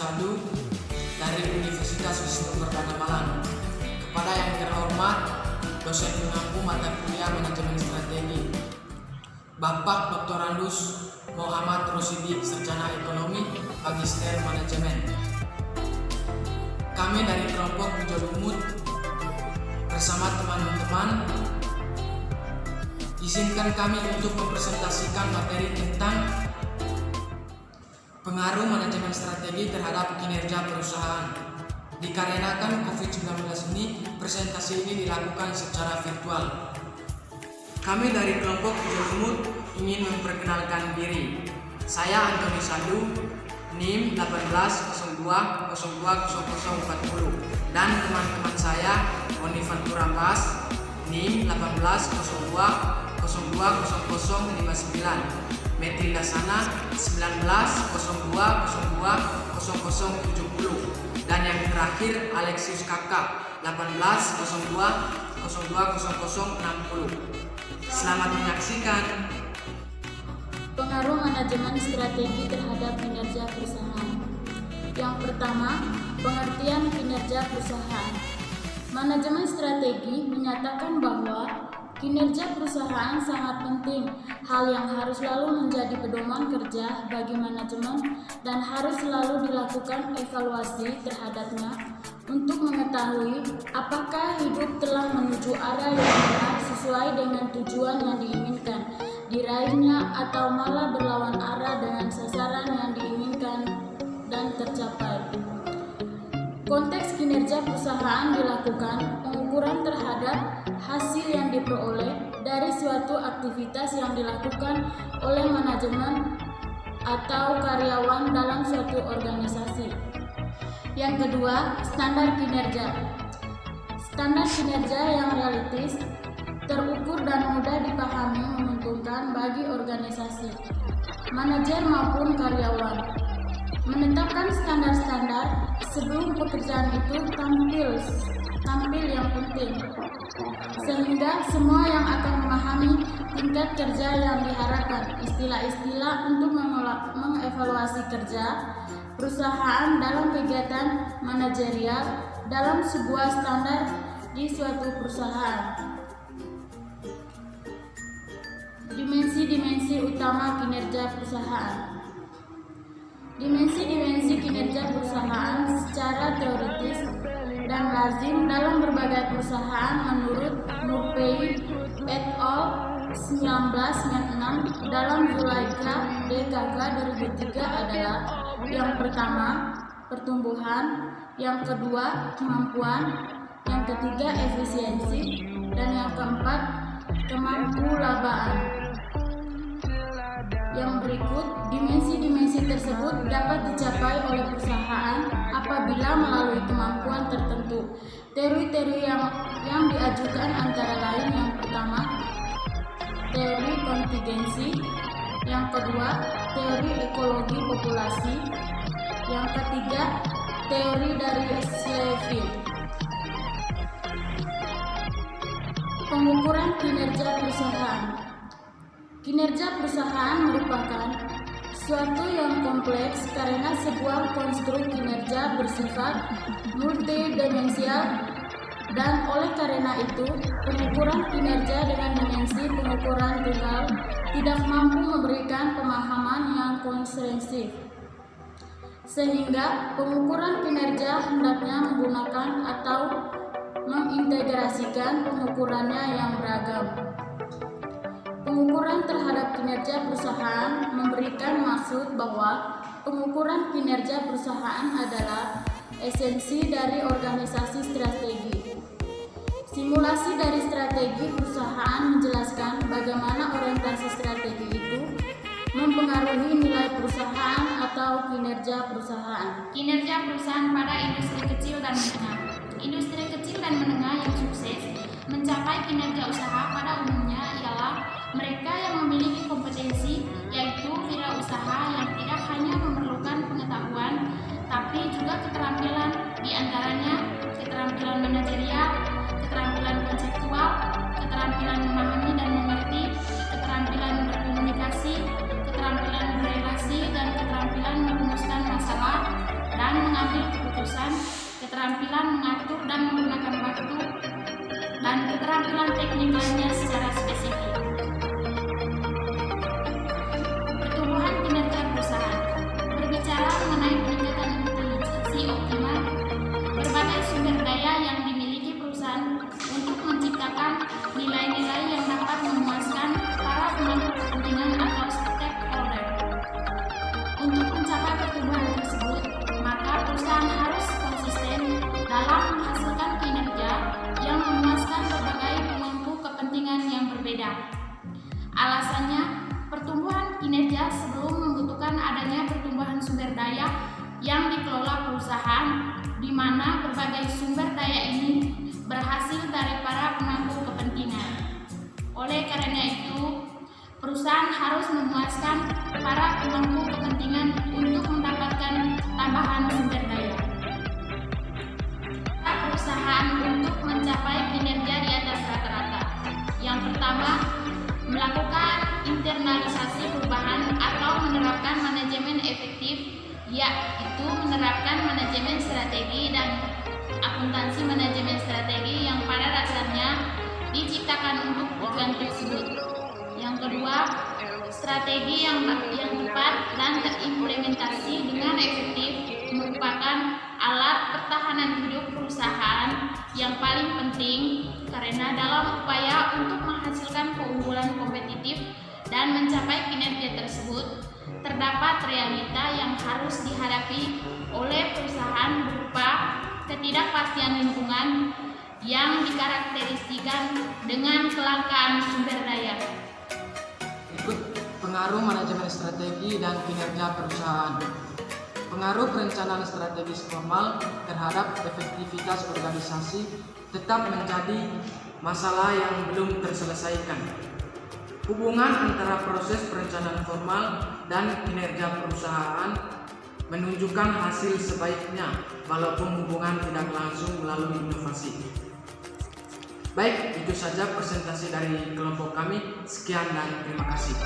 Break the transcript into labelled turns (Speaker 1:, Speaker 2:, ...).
Speaker 1: Sadu dari Universitas Wisnu Perdana Malang. Kepada yang terhormat dosen pengampu mata kuliah Manajemen Strategi, Bapak Dr. Andus Muhammad Rosidi, Sarjana Ekonomi, Magister Manajemen. Kami dari kelompok Hijau Lumut bersama teman-teman izinkan kami untuk mempresentasikan materi tentang pengaruh manajemen strategi terhadap kinerja perusahaan. Dikarenakan COVID-19 ini, presentasi ini dilakukan secara virtual. Kami dari kelompok Hijau Lumut ingin memperkenalkan diri. Saya Antoni Sadu, NIM 1802020040, dan teman-teman saya Oni Fantura Mas, NIM 1802020059, Metrila Sana 1902020070, dan yang terakhir Alexius Kakak 1802020060. Selamat menyaksikan.
Speaker 2: Pengaruh manajemen strategi terhadap kinerja perusahaan. Yang pertama, pengertian kinerja perusahaan. Manajemen strategi menyatakan bahwa kinerja perusahaan sangat penting, hal yang harus selalu menjadi pedoman kerja bagi manajemen dan harus selalu dilakukan evaluasi terhadapnya untuk mengetahui apakah hidup telah menuju arah yang benar sesuai dengan tujuan yang diinginkan diraihnya atau malah berlawan arah dengan sasaran yang diinginkan dan tercapai. Konteks kinerja perusahaan dilakukan pengukuran terhadap hasil yang diperoleh dari suatu aktivitas yang dilakukan oleh manajemen atau karyawan dalam suatu organisasi. Yang kedua, standar kinerja. Standar kinerja yang realistis, terukur dan mudah dipahami menguntungkan bagi organisasi, manajer maupun karyawan. Menetapkan standar-standar sebelum pekerjaan itu tampil yang penting, sehingga semua yang akan memahami tingkat kerja yang diharapkan, istilah-istilah untuk mengevaluasi kerja perusahaan dalam kegiatan manajerial dalam sebuah standar di suatu perusahaan. Dimensi-dimensi utama kinerja perusahaan. Dimensi-dimensi kinerja perusahaan secara teoritis dan lazim dalam berbagai perusahaan menurut Nurpei et al. 1996 dalam Zulaikha DKK 2003 adalah: yang pertama, pertumbuhan; yang kedua, kemampuan; yang ketiga, efisiensi; dan yang keempat, kemampuan. Yang berikut, dimensi-dimensi tersebut dapat dicapai oleh perusahaan apabila melalui kemampuan tertentu. Teori-teori yang diajukan antara lain: yang pertama, teori kontingensi; yang kedua, teori ekologi populasi; yang ketiga, teori dari Slevin. Pengukuran kinerja perusahaan. Kinerja perusahaan merupakan suatu yang kompleks karena sebuah konstruk kinerja bersifat multidimensial, dan oleh karena itu pengukuran kinerja dengan dimensi pengukuran tunggal tidak mampu memberikan pemahaman yang komprehensif, sehingga pengukuran kinerja hendaknya menggunakan atau mengintegrasikan pengukurannya yang beragam. Pengukuran terhadap kinerja perusahaan memberikan maksud bahwa pengukuran kinerja perusahaan adalah esensi dari organisasi strategi. Simulasi dari strategi perusahaan menjelaskan bagaimana orientasi strategi itu mempengaruhi nilai perusahaan atau kinerja perusahaan.
Speaker 3: Kinerja perusahaan pada industri kecil dan menengah. Industri kecil dan menengah yang sukses mencapai kinerja usaha pada umumnya ialah mereka yang memiliki kompetensi, yaitu wirausaha yang tidak hanya memerlukan pengetahuan, tapi juga keterampilan, di antaranya keterampilan manajerial, keterampilan konseptual, keterampilan memahami dan mengerti, keterampilan berkomunikasi, keterampilan berrelasi, dan keterampilan merumuskan masalah, dan perusahaan, keterampilan mengatur dan menggunakan waktu, dan keterampilan teknik lainnya secara spesifik. Pertumbuhan kinerja perusahaan. Berbicara mengenai peningkatan intelijensi optimal, berbagai sumber daya yang dimiliki perusahaan untuk menciptakan nilai-nilai yang dapat memuaskan para pemangku kepentingan atau stakeholder. Untuk mencapai pertumbuhan tersebut, maka perusahaan harus konsisten dalam menghasilkan kinerja yang memuaskan berbagai pemangku kepentingan yang berbeda. Alasannya, pertumbuhan kinerja sebelum membutuhkan adanya pertumbuhan sumber daya yang dikelola perusahaan, di mana berbagai sumber daya ini berhasil dari para pemangku kepentingan. Oleh karena itu, perusahaan harus memuaskan para pemangku kepentingan untuk mendapatkan tambahan sumber daya. Perusahaan untuk mencapai kinerja di atas rata-rata. Yang pertama, melakukan internalisasi perubahan atau menerapkan manajemen efektif, yaitu menerapkan manajemen strategi dan akuntansi manajemen strategi yang pada dasarnya diciptakan untuk tujuan tersebut. Yang kedua, strategi yang tepat dan terimplementasi dengan efektif merupakan alat pertahanan hidup perusahaan yang paling penting, karena dalam upaya untuk menghasilkan keunggulan kompetitif dan mencapai kinerja tersebut, terdapat realita yang harus dihadapi oleh perusahaan berupa ketidakpastian lingkungan yang dikarakteristikkan dengan kelangkaan sumber daya.
Speaker 1: Berikut pengaruh manajemen strategi dan kinerja perusahaan. Pengaruh perencanaan strategis formal terhadap efektivitas organisasi tetap menjadi masalah yang belum terselesaikan. Hubungan antara proses perencanaan formal dan kinerja perusahaan menunjukkan hasil sebaiknya, walaupun hubungan tidak langsung melalui inovasi. Baik, itu saja presentasi dari kelompok kami. Sekian dan terima kasih.